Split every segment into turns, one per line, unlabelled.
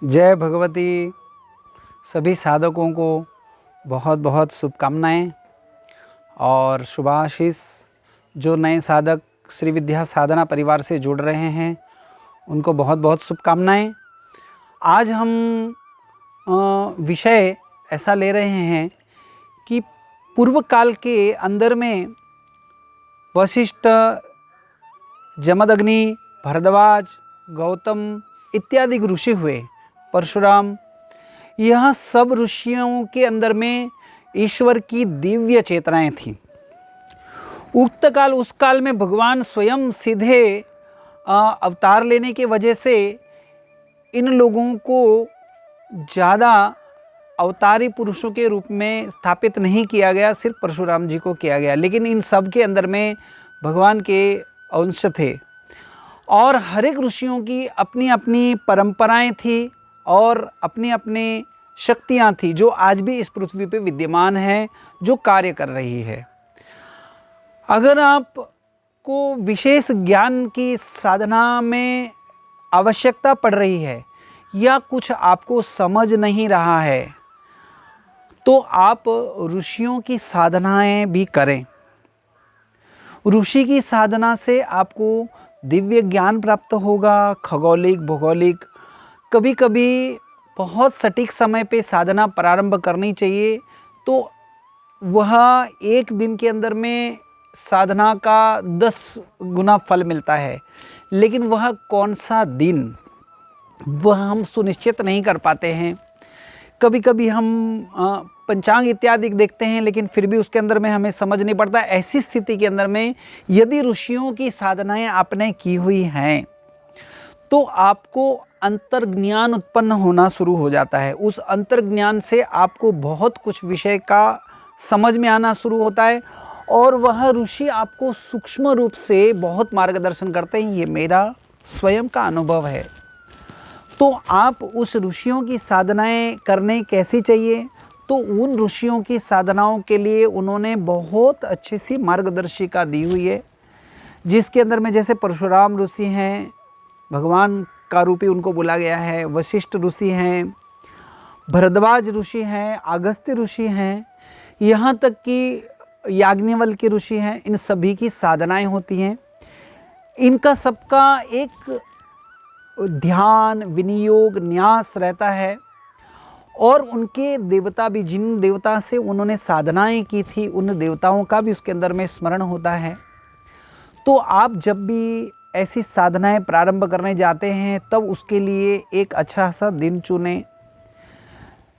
जय भगवती। सभी साधकों को बहुत बहुत शुभकामनाएं और शुभाशीष। जो नए साधक श्री विद्या साधना परिवार से जुड़ रहे हैं उनको बहुत बहुत शुभकामनाएं। आज हम विषय ऐसा ले रहे हैं कि पूर्व काल के अंदर में वशिष्ठ, जमदग्नि, भरद्वाज, गौतम इत्यादि ऋषि हुए, परशुराम। यह सब ऋषियों के अंदर में ईश्वर की दिव्य चेतनाएं थीं। उक्त काल, उस काल में भगवान स्वयं सीधे अवतार लेने के वजह से इन लोगों को ज़्यादा अवतारी पुरुषों के रूप में स्थापित नहीं किया गया, सिर्फ परशुराम जी को किया गया। लेकिन इन सब के अंदर में भगवान के अंश थे और हर एक ऋषियों की अपनी अपनी परंपराएं थी और अपनी अपनी शक्तियां थी, जो आज भी इस पृथ्वी पे विद्यमान है, जो कार्य कर रही है। अगर आपको विशेष ज्ञान की साधना में आवश्यकता पड़ रही है या कुछ आपको समझ नहीं रहा है तो आप ऋषियों की साधनाएं भी करें। ऋषि की साधना से आपको दिव्य ज्ञान प्राप्त होगा, खगोलिक, भौगोलिक। कभी कभी बहुत सटीक समय पे साधना प्रारंभ करनी चाहिए तो वह एक दिन के अंदर में साधना का 10 गुना फल मिलता है। लेकिन वह कौन सा दिन, वह हम सुनिश्चित नहीं कर पाते हैं। कभी कभी हम पंचांग इत्यादि देखते हैं लेकिन फिर भी उसके अंदर में हमें समझ नहीं पड़ता। ऐसी स्थिति के अंदर में यदि ऋषियों की साधनाएं आपने की हुई हैं तो आपको अंतर्ज्ञान उत्पन्न होना शुरू हो जाता है। उस अंतर्ज्ञान से आपको बहुत कुछ विषय का समझ में आना शुरू होता है और वह ऋषि आपको सूक्ष्म रूप से बहुत मार्गदर्शन करते हैं। ये मेरा स्वयं का अनुभव है। तो आप उस ऋषियों की साधनाएं करने कैसी चाहिए, तो उन ऋषियों की साधनाओं के लिए उन्होंने बहुत अच्छी सी मार्गदर्शिका दी हुई है, जिसके अंदर में जैसे परशुराम ऋषि हैं, भगवान का रूपी उनको बोला गया है। वशिष्ठ ऋषि हैं, भरद्वाज ऋषि हैं, अगस्त्य ऋषि हैं, यहाँ तक कि याज्ञवल्क्य ऋषि हैं। इन सभी की साधनाएं होती हैं। इनका सबका एक ध्यान, विनियोग, न्यास रहता है और उनके देवता भी, जिन देवता से उन्होंने साधनाएं की थी उन देवताओं का भी उसके अंदर में स्मरण होता है। तो आप जब भी ऐसी साधनाएं प्रारंभ करने जाते हैं तब उसके लिए एक अच्छा सा दिन चुनें।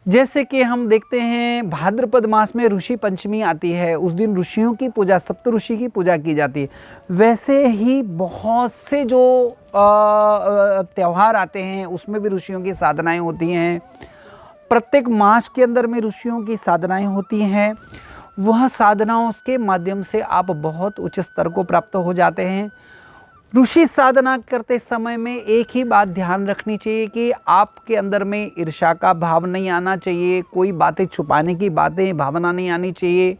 जैसे कि हम देखते हैं भाद्रपद मास में ऋषि पंचमी आती है, उस दिन ऋषियों की पूजा, सप्त ऋषि की पूजा की जाती है। वैसे ही बहुत से जो त्यौहार आते हैं उसमें भी ऋषियों की साधनाएं होती हैं। प्रत्येक मास के अंदर में ऋषियों की साधनाएं होती हैं। वह साधनाओं के माध्यम से आप बहुत उच्च स्तर को प्राप्त हो जाते हैं। ऋषि साधना करते समय में एक ही बात ध्यान रखनी चाहिए कि आपके अंदर में ईर्ष्या का भाव नहीं आना चाहिए, कोई बातें छुपाने की भावना नहीं आनी चाहिए।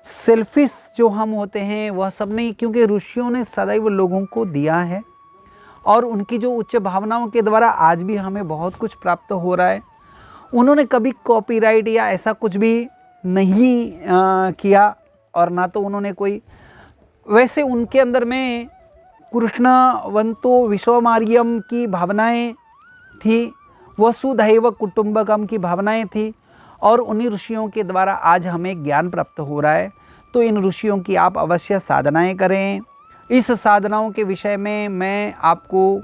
सेल्फिश जो हम होते हैं वह सब नहीं, क्योंकि ऋषियों ने सदैव लोगों को दिया है और उनकी जो उच्च भावनाओं के द्वारा आज भी हमें बहुत कुछ प्राप्त हो रहा है। उन्होंने कभी कॉपीराइट या ऐसा कुछ भी नहीं किया और ना तो उन्होंने कोई, वैसे उनके अंदर में कृष्णवंतो विश्वमार्यम की भावनाएं थी, वसुधैव कुटुंबकम की भावनाएं थी और उन्हीं ऋषियों के द्वारा आज हमें ज्ञान प्राप्त हो रहा है। तो इन ऋषियों की आप अवश्य साधनाएं करें। इस साधनाओं के विषय में मैं आपको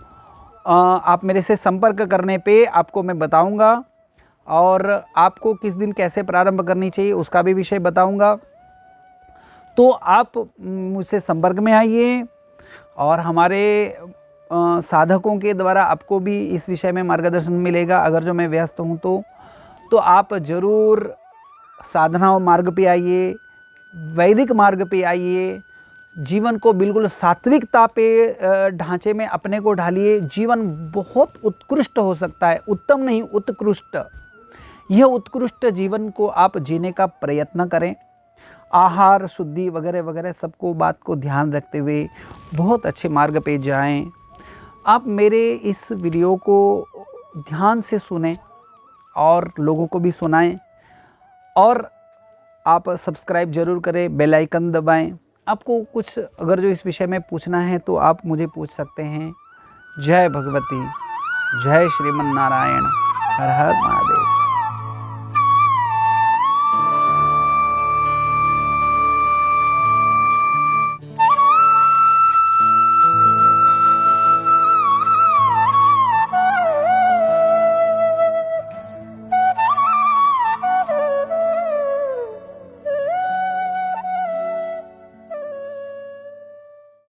आप मेरे से संपर्क करने पे आपको मैं बताऊंगा और आपको किस दिन कैसे प्रारंभ करनी चाहिए उसका भी विषय बताऊंगा। तो आप मुझसे संपर्क में आइए और हमारे साधकों के द्वारा आपको भी इस विषय में मार्गदर्शन मिलेगा। अगर जो मैं व्यस्त हूँ तो आप ज़रूर साधना मार्ग पे आइए, वैदिक मार्ग पे आइए। जीवन को बिल्कुल सात्विकता पे ढांचे में अपने को ढालिए। जीवन बहुत उत्कृष्ट हो सकता है, उत्तम नहीं, उत्कृष्ट। यह उत्कृष्ट जीवन को आप जीने का प्रयत्न करें। आहार शुद्धि वगैरह वगैरह सबको बात को ध्यान रखते हुए बहुत अच्छे मार्ग पे जाएं। आप मेरे इस वीडियो को ध्यान से सुने और लोगों को भी सुनाएं। और आप सब्सक्राइब जरूर करें, बेल आइकन दबाएं। आपको कुछ अगर जो इस विषय में पूछना है तो आप मुझे पूछ सकते हैं। जय भगवती, जय श्रीमन नारायण, हर हर महादेव।